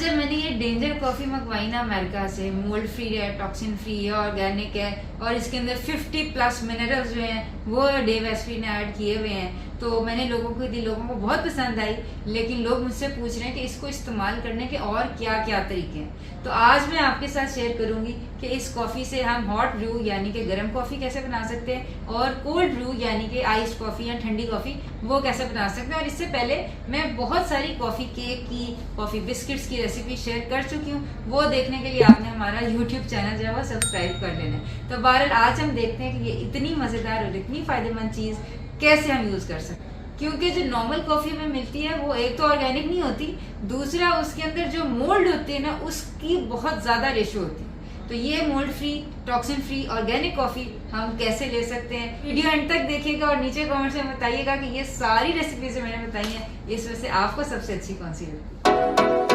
जब मैंने ये डेंजर कॉफ़ी मंगवाई ना अमेरिका से, मोल्ड फ्री है, टॉक्सिन फ्री है, ऑर्गेनिक है और इसके अंदर 50+ मिनरल्स जो हैं वो डेव एस्प्री ने ऐड किए हुए हैं, तो मैंने लोगों को बहुत पसंद आई। लेकिन लोग मुझसे पूछ रहे हैं कि इसको इस्तेमाल करने के और क्या क्या तरीके हैं। तो आज मैं आपके साथ शेयर करूंगी कि इस कॉफ़ी से हम हॉट ब्रू यानी कि गर्म कॉफ़ी कैसे बना सकते हैं और कोल्ड ब्रू यानी कि आइस्ड कॉफ़ी या ठंडी कॉफ़ी वो कैसे बना सकते हैं। और इससे पहले मैं बहुत सारी कॉफ़ी केक की, कॉफ़ी बिस्किट्स की रेसिपी शेयर कर चुकी हूँ, वो देखने के लिए आपने हमारा यूट्यूब चैनल जो है वो सब्सक्राइब कर लेना है। तो बहरहाल आज हम देखते हैं कि ये इतनी मज़ेदार और इतनी फ़ायदेमंद चीज़ कैसे हम यूज़ कर सकते हैं। क्योंकि जो नॉर्मल कॉफ़ी में मिलती है वो एक तो ऑर्गेनिक नहीं होती, दूसरा उसके अंदर जो मोल्ड होते हैं ना उसकी बहुत ज़्यादा रेशो होती है। तो ये mould free, toxin free, organic coffee हम कैसे ले सकते हैं, वीडियो एंड तक देखिएगा और नीचे कमेंट्स में बताइएगा कि ये सारी रेसिपीज जो मैंने बताई हैं इसमें से आपको सबसे अच्छी कौन सी लगी।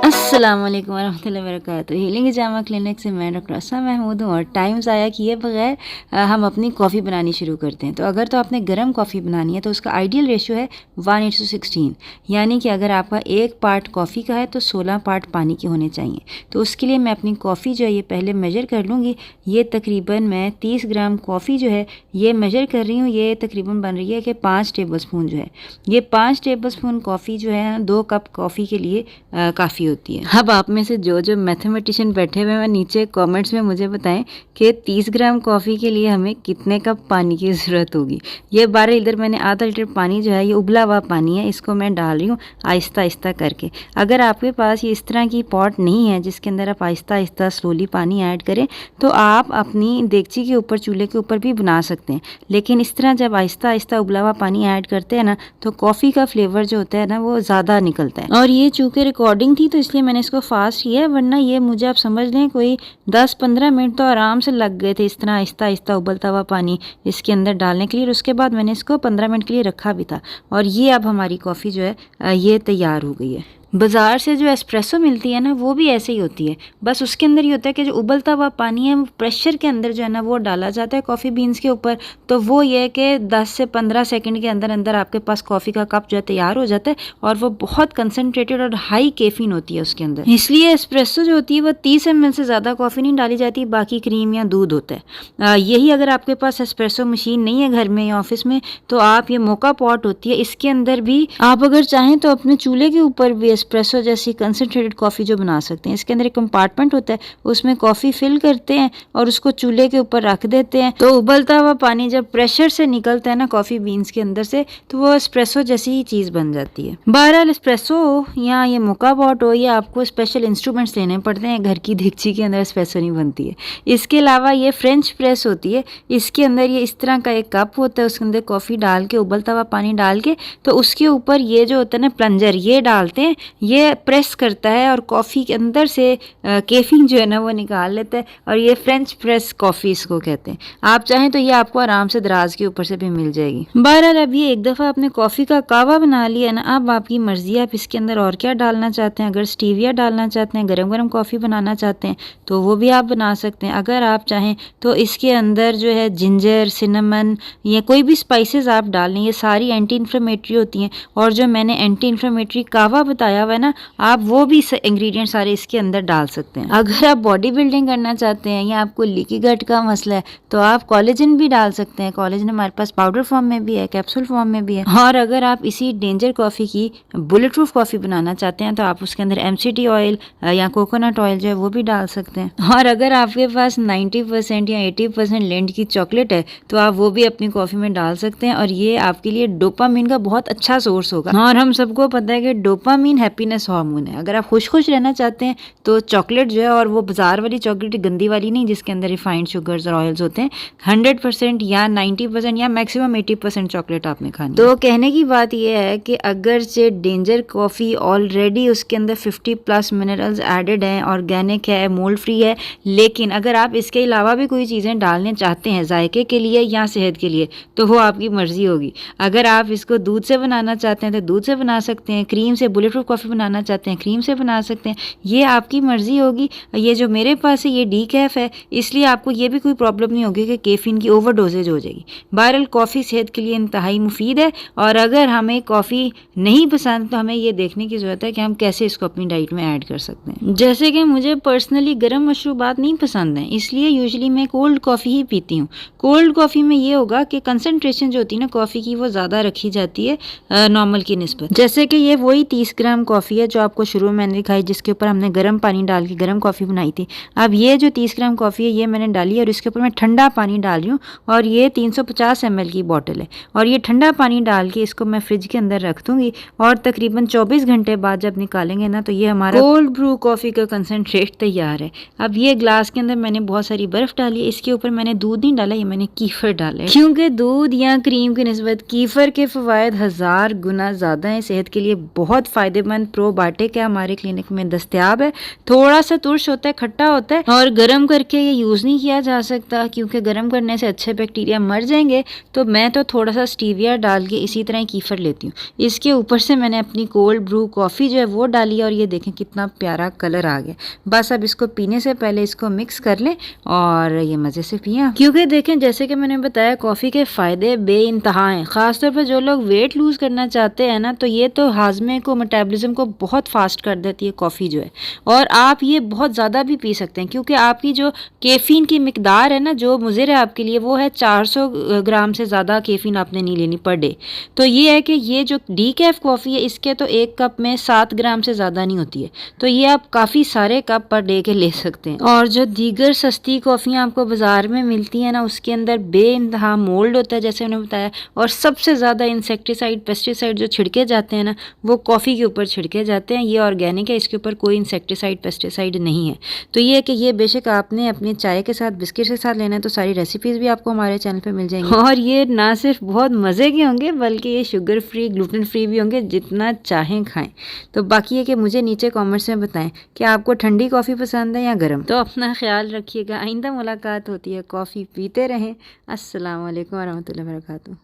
अस्सलामुअलैकुम वरहमतुल्लाहि वबरकातुहू। हीलिंग जामा क्लिनिक से मैं डॉक्टर असमा महमूद हूँ और टाइम्स आया किए बगैर हम अपनी कॉफ़ी बनानी शुरू करते हैं। तो अगर तो आपने गर्म कॉफ़ी बनानी है तो उसका आइडियल रेशियो है 1:16, यानी कि अगर आपका 1 पार्ट कॉफ़ी का है तो 16 पार्ट पानी के होने चाहिए। तो उसके लिए मैं अपनी कॉफ़ी जो है ये पहले मेजर कर लूँगी। ये तकरीबन मैं 30 ग्राम कॉफ़ी जो है ये मेजर कर रही हूँ। ये तकरीबन बन रही है कि 5 टेबल स्पून जो है, ये 5 टेबल स्पून कॉफ़ी जो है 2 कप कॉफ़ी के लिए काफ़ी होती है। अब आप में से जो मैथमेटिशियन बैठे हुए हैं नीचे कमेंट्स में मुझे बताएं कि 30 ग्राम कॉफ़ी के लिए हमें कितने कप पानी की ज़रूरत होगी। ये 12 इधर मैंने आधा लीटर पानी जो है ये उबला हुआ पानी है, इसको मैं डाल रही हूँ आहिस्ता आहिस्ता करके। अगर आपके पास ये इस तरह की पॉट नहीं है जिसके अंदर आप आहिस्ता आहिस्ता स्लोली पानी ऐड करें तो आप अपनी देगची के ऊपर, चूल्हे के ऊपर भी बना सकते हैं। लेकिन इस तरह जब आहिस्ता आहिस्ता उबला हुआ पानी ऐड करते हैं ना तो कॉफ़ी का फ्लेवर जो होता है ना वो ज़्यादा निकलता है। और ये चूँकि रिकॉर्डिंग थी तो इसलिए मैंने इसको फास्ट किया, वरना ये मुझे आप समझ लें कोई 10-15 मिनट तो आराम से लग गए थे इस तरह आहिस्ता आहिस्ता उबलता हुआ पानी इसके अंदर डालने के लिए। और उसके बाद मैंने इसको 15 मिनट के लिए रखा भी था और ये अब हमारी कॉफ़ी जो है ये तैयार हो गई है। बाज़ार से जो एस्प्रेसो मिलती है ना वो भी ऐसे ही होती है, बस उसके अंदर ये होता है कि जो उबलता हुआ पानी है वो प्रेशर के अंदर जो है ना वो डाला जाता है कॉफ़ी बीन्स के ऊपर। तो वो ये है कि 10 से 15 सेकंड के अंदर अंदर आपके पास कॉफ़ी का कप जो है तैयार हो जाता है और वो बहुत कंसनट्रेटेड और हाई कैफीन होती है उसके अंदर। इसलिए एस्प्रेसो जो होती है वो 30 ml से ज़्यादा कॉफ़ी नहीं डाली जाती, बाकी क्रीम या दूध होता है। यही अगर आपके पास एस्प्रेसो मशीन नहीं है घर में या ऑफिस में तो आप ये मोका पॉट होती है, इसके अंदर भी आप अगर चाहें तो अपने चूल्हे के ऊपर भी एस्प्रेसो जैसी कंसनट्रेटेड कॉफ़ी जो बना सकते हैं। इसके अंदर एक कंपार्टमेंट होता है, उसमें कॉफ़ी फिल करते हैं और उसको चूल्हे के ऊपर रख देते हैं। तो उबलता हुआ पानी जब प्रेशर से निकलता है ना कॉफ़ी बीन्स के अंदर से तो वो एस्प्रेसो जैसी ही चीज़ बन जाती है। बहरहाल एस्प्रेसो हो या ये मोका पॉट हो, या आपको स्पेशल इंस्ट्रूमेंट्स लेने पड़ते हैं, घर की देगची के अंदर एस्प्रेसो नहीं बनती है। इसके अलावा ये फ्रेंच प्रेस होती है, इसके अंदर ये इस तरह का एक कप होता है, उसके अंदर कॉफ़ी डाल के उबलता हुआ पानी डाल के तो उसके ऊपर ये जो होता है ना प्लंजर ये डालते हैं, ये प्रेस करता है और कॉफ़ी के अंदर से कैफीन जो है ना वो निकाल लेता है और ये फ्रेंच प्रेस कॉफ़ी इसको कहते हैं। आप चाहें तो ये आपको आराम से दराज के ऊपर से भी मिल जाएगी। बहरहाल अब ये एक दफ़ा आपने कॉफ़ी का कावा बना लिया ना, अब आपकी मर्ज़ी है आप इसके अंदर और क्या डालना चाहते हैं। अगर स्टीविया डालना चाहते हैं, गरम गरम कॉफ़ी बनाना चाहते हैं तो वो भी आप बना सकते हैं। अगर आप चाहें तो इसके अंदर जो है जिंजर, सिनेमन या कोई भी स्पाइसेस आप डाल लें, ये सारी एंटी इन्फ्लेमेटरी होती हैं। और जो मैंने एंटी इन्फ्लेमेटरी कावा बताया हुआ है ना, आप वो भी इंग्रेडिएंट सारे इसके अंदर डाल सकते हैं। अगर आप बॉडी बिल्डिंग करना चाहते हैं या आपको लीकी गट का मसला है तो आप कोलेजन भी डाल सकते हैं। कोलेजन हमारे पास पाउडर फॉर्म में भी है, कैप्सूल फॉर्म में भी है। और अगर आप इसी डेंजर कॉफ़ी की बुलेट प्रूफ कॉफ़ी बनाना चाहते हैं तो आप उसके अंदर MCT ऑयल या कोकोनट ऑयल जो है वो भी डाल सकते हैं। और अगर आपके पास 90% या 80% लेंड की चॉकलेट है तो आप वो भी अपनी कॉफ़ी में डाल सकते हैं और ये आपके लिए डोपामिन का बहुत अच्छा सोर्स होगा। और हम सबको पता है कि डोपामिन हैप्पीनेस हार्मोन है। अगर आप खुश रहना चाहते हैं तो चॉकलेट जो है, और वो बाजार वाली चॉकलेट गंदी वाली नहीं जिसके अंदर रिफाइंड शुगर्स और ऑयल्स होते हैं, 100% या 90% या मैक्सिमम 80% चॉकलेट आपने खानी। तो कहने की बात यह है कि अगर से डेंजर कॉफ़ी ऑलरेडी उसके अंदर 50+ मिनरल्स एडेड हैं, ऑर्गेनिक है, मोल्ड फ्री है, लेकिन अगर आप इसके अलावा भी कोई चीज़ें डालने चाहते हैं जायके के लिए या सेहत के लिए तो वो आपकी मर्जी होगी। अगर आप इसको दूध से बनाना चाहते हैं तो दूध से बना सकते हैं, क्रीम से, बुलेट प्रूफ कॉफ़ी बनाना चाहते हैं क्रीम से बना सकते हैं, ये आपकी मर्ज़ी होगी। ये जो मेरे पास है ये डीकैफ़ है, इसलिए आपको ये भी कोई प्रॉब्लम नहीं होगी कि कैफ़ीन की ओवरडोजेज हो जाएगी। बहरहाल कॉफ़ी सेहत के लिए इंतहाई मुफीद है, और अगर हमें कॉफ़ी नहीं पसंद तो हमें ये देखने की ज़रूरत है कि हम कैसे इसको अपनी डाइट में ऐड कर सकते हैं। जैसे कि मुझे पर्सनली गर्म मशरूबात नहीं पसंद हैं, इसलिए यूजुअली मैं कोल्ड कॉफ़ी ही पीती हूँ। कोल्ड कॉफ़ी में ये होगा कि कंसंट्रेशन जो होती है ना कॉफ़ी की, वो ज़्यादा रखी जाती है नॉर्मल की निस्बत। जैसे कि ये वही 30 ग्राम कॉफ़ी है जो आपको शुरू में मैंने दिखाई, जिसके ऊपर हमने गर्म पानी डाल के गर्म कॉफ़ी बनाई थी। अब ये जो 30 ग्राम कॉफ़ी है ये मैंने डाली है, और इसके ऊपर मैं ठंडा पानी डाल रही हूँ, और ये 350 ml की बॉटल है, और ये ठंडा पानी डाल के इसको मैं फ्रिज के अंदर रख दूँगी, और तकरीबन 24 घंटे बाद जब निकालेंगे ना तो ये हमारा कोल्ड ब्रू कॉफ़ी का कंसनट्रेट तैयार है। अब ये ग्लास के अंदर मैंने बहुत सारी बर्फ़ डाली है, इसके ऊपर मैंने दूध नहीं डाला, ये मैंने कीफ़र डाला है, क्योंकि दूध या क्रीम की निस्बत कीफ़र के फ़वायद 1000 गुना ज़्यादा हैं। सेहत के लिए बहुत फ़ायदेमंद प्रोबायोटिक है, हमारे क्लिनिक में दस्तयाब है। थोड़ा सा तुर्श होता है, खट्टा होता है, और गर्म करके ये यूज़ नहीं किया जा सकता क्योंकि गर्म करने से अच्छे बैक्टीरिया मर जाएंगे। तो मैं तो थोड़ा सा स्टीविया डाल के इसी तरह कीफ़र लेती हूँ। इसके ऊपर से मैंने अपनी कोल्ड ब्रू कॉफ़ी जो है वो डाली है, और ये देखें कितना प्यारा कलर आ गया। बस अब इसको पीने से पहले इसको मिक्स कर लें और ये मज़े से पिया, क्योंकि देखें जैसे कि मैंने बताया कॉफ़ी के फ़ायदे बेइंतहा हैं। ख़ासतौर पर जो लोग वेट लूज़ करना चाहते हैं ना, तो ये तो हाजमे को, मेटाबॉलिज्म को बहुत फास्ट कर देती है कॉफ़ी जो है। और आप ये बहुत ज़्यादा भी पी सकते हैं, क्योंकि आपकी जो कैफ़ीन की मिकदार है ना जो मुज़र है आपके लिए, वो है 400 ग्राम से ज़्यादा कैफ़ीन आपने नहीं लेनी पर डे। तो ये है कि ये जो डीकैफ़ कॉफ़ी है इसके तो एक कप में 7 ग्राम से ज़्यादा नहीं होती है, तो ये आप काफ़ी सारे कप पर डे के ले सकते हैं। और जो दीगर सस्ती कॉफ़ियाँ आपको बाज़ार में मिलती हैं ना, उसके अंदर बेइंतहा मोल्ड होता है जैसे उन्होंने बताया, और सबसे ज़्यादा इंसेक्टिसाइड पेस्टिसाइड जो छिड़के जाते हैं ना वो कॉफ़ी के ऊपर छिड़के जाते हैं। ये ऑर्गेनिक है, इसके ऊपर कोई इंसेक्टिसाइड पेस्टिसाइड नहीं है। तो ये है कि ये बेशक आपने अपने चाय के साथ, बिस्किट के साथ लेना है, तो सारी रेसिपीज़ भी आपको हमारे चैनल पे मिल जाएंगी। और ये ना सिर्फ बहुत मज़े के होंगे बल्कि ये शुगर फ्री, ग्लूटेन फ्री भी होंगे, जितना चाहें खाएं। तो बाकी है कि मुझे नीचे कमेंट्स में बताएं कि आपको ठंडी कॉफ़ी पसंद है या गर्म। तो अपना ख्याल रखिएगा, आइंदा मुलाकात होती है, कॉफ़ी पीते रहें। अस्सलाम वालेकुम वरहमतुल्लाहि वबरकातुहू।